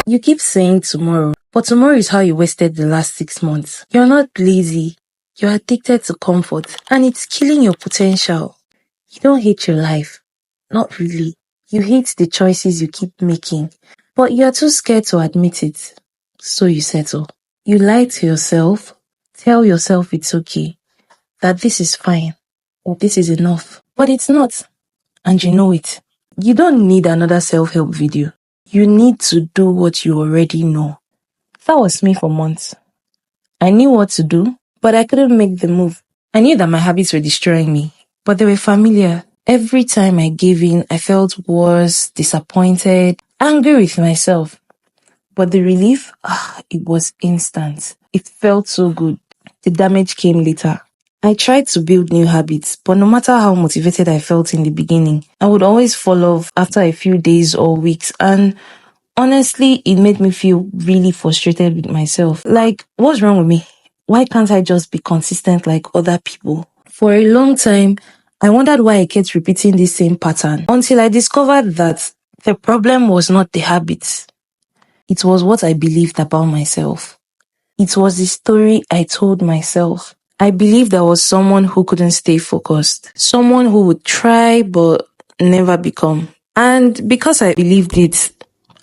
You keep saying tomorrow, but tomorrow is how you wasted the last 6 months. You're not lazy. You're addicted to comfort, and it's killing your potential. You don't hate your life. Not really. You hate the choices you keep making, but you're too scared to admit it. So you settle. You lie to yourself, tell yourself it's okay, that this is fine, or this is enough. But it's not, and you know it. You don't need another self-help video. You need to do what you already know. That was me for months. I knew what to do, but I couldn't make the move. I knew that my habits were destroying me, but they were familiar. Every time I gave in, I felt worse, disappointed, angry with myself. But the relief, it was instant. It felt so good. The damage came later. I tried to build new habits, but no matter how motivated I felt in the beginning, I would always fall off after a few days or weeks, and honestly, it made me feel really frustrated with myself. Like, what's wrong with me? Why can't I just be consistent like other people? For a long time, I wondered why I kept repeating this same pattern until I discovered that the problem was not the habits. It was what I believed about myself. It was the story I told myself. I believed I was someone who couldn't stay focused, someone who would try but never become. And because I believed it,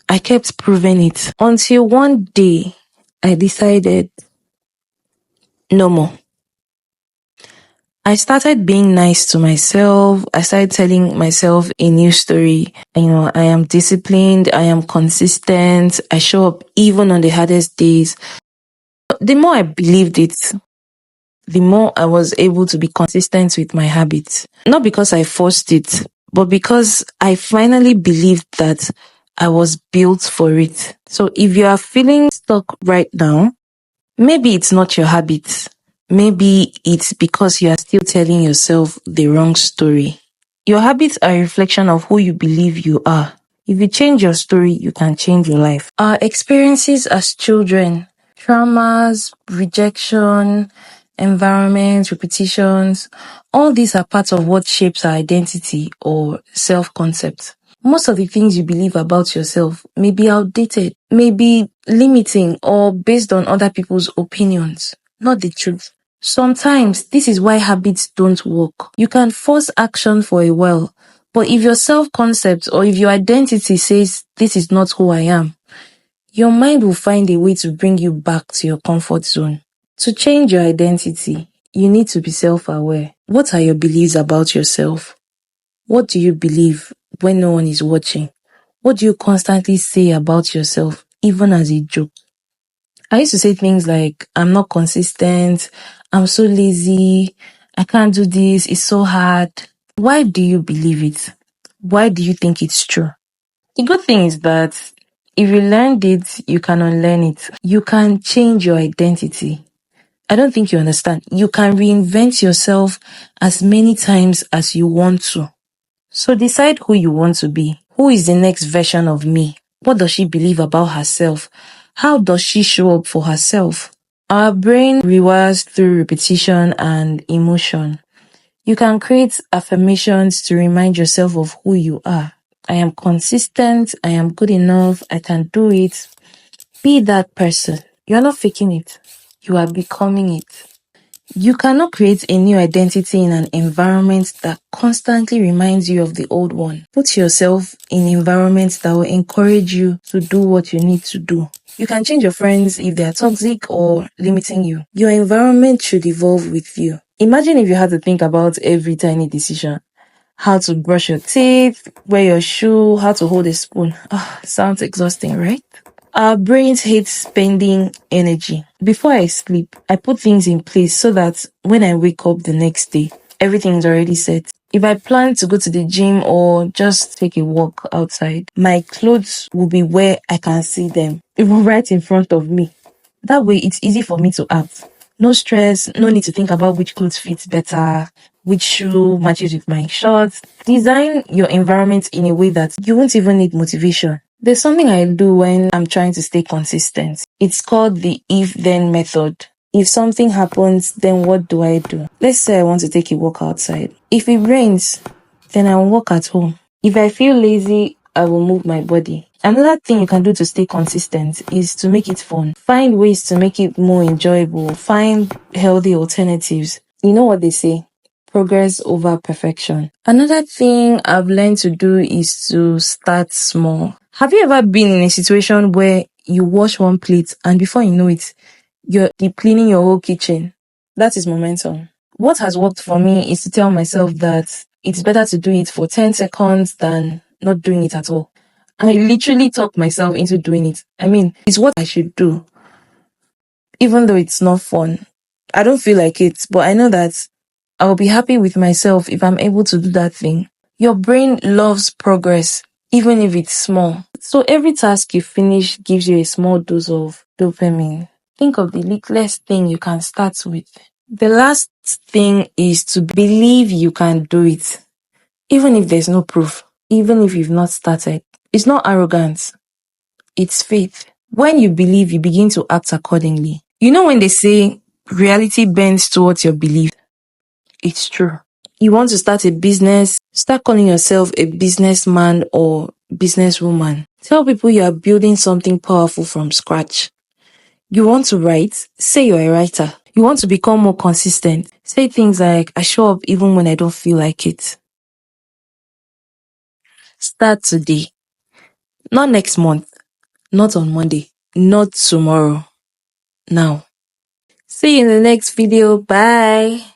I kept proving it until one day I decided no more. I started being nice to myself. I started telling myself a new story. I am disciplined. I am consistent. I show up even on the hardest days. The more I believed it, the more I was able to be consistent with my habits. Not because I forced it, but because I finally believed that I was built for it. So if you are feeling stuck right now, maybe it's not your habits. Maybe it's because you are still telling yourself the wrong story. Your habits are a reflection of who you believe you are. If you change your story, you can change your life. Our experiences as children, traumas, rejection, environment, repetitions, all these are parts of what shapes our identity or self-concept. Most of the things you believe about yourself may be outdated, may be limiting, or based on other people's opinions, not the truth. Sometimes this is why habits don't work. You can force action for a while, but if your self-concept or if your identity says this is not who I am, your mind will find a way to bring you back to your comfort zone. To change your identity, you need to be self-aware. What are your beliefs about yourself? What do you believe when no one is watching? What do you constantly say about yourself, even as a joke? I used to say things like, I'm not consistent, I'm so lazy, I can't do this, it's so hard. Why do you believe it? Why do you think it's true? The good thing is that if you learned it, you can unlearn it. You can change your identity. I don't think you understand. You can reinvent yourself as many times as you want to. So decide who you want to be. Who is the next version of me? What does she believe about herself? How does she show up for herself? Our brain rewires through repetition and emotion. You can create affirmations to remind yourself of who you are. I am consistent. I am good enough. I can do it. Be that person. You are not faking it. You are becoming it. You cannot create a new identity in an environment that constantly reminds you of the old one. Put yourself in environments that will encourage you to do what you need to do. You can change your friends if they are toxic or limiting you. Your environment should evolve with you. Imagine if you had to think about every tiny decision. How to brush your teeth, wear your shoe, how to hold a spoon. Sounds exhausting, right? Our brains hate spending energy. Before I sleep, I put things in place so that when I wake up the next day, everything is already set. If I plan to go to the gym or just take a walk outside, my clothes will be where I can see them, even right in front of me. That way, it's easy for me to act. No stress, no need to think about which clothes fits better, which shoe matches with my shorts. Design your environment in a way that you won't even need motivation. There's something I do when I'm trying to stay consistent. It's called the if-then method. If something happens, then what do I do? Let's say I want to take a walk outside. If it rains, then I'll walk at home. If I feel lazy, I will move my body. Another thing you can do to stay consistent is to make it fun. Find ways to make it more enjoyable. Find healthy alternatives. You know what they say? Progress over perfection. Another thing I've learned to do is to start small. Have you ever been in a situation where you wash one plate and before you know it, you're deep cleaning your whole kitchen? That is momentum. What has worked for me is to tell myself that it's better to do it for 10 seconds than not doing it at all. I literally talk myself into doing it. I mean, it's what I should do, even though it's not fun. I don't feel like it, but I know that I'll be happy with myself if I'm able to do that thing. Your brain loves progress, even if it's small. So every task you finish gives you a small dose of dopamine. Think of the littlest thing you can start with. The last thing is to believe you can do it, even if there's no proof, even if you've not started. It's not arrogance, it's faith. When you believe, you begin to act accordingly. You know when they say reality bends towards your belief, it's true. You want to start a business, start calling yourself a businessman or businesswoman. Tell people you are building something powerful from scratch. You want to write? Say you're a writer. You want to become more consistent? Say things like, I show up even when I don't feel like it. Start today. Not next month. Not on Monday. Not tomorrow. Now. See you in the next video. Bye.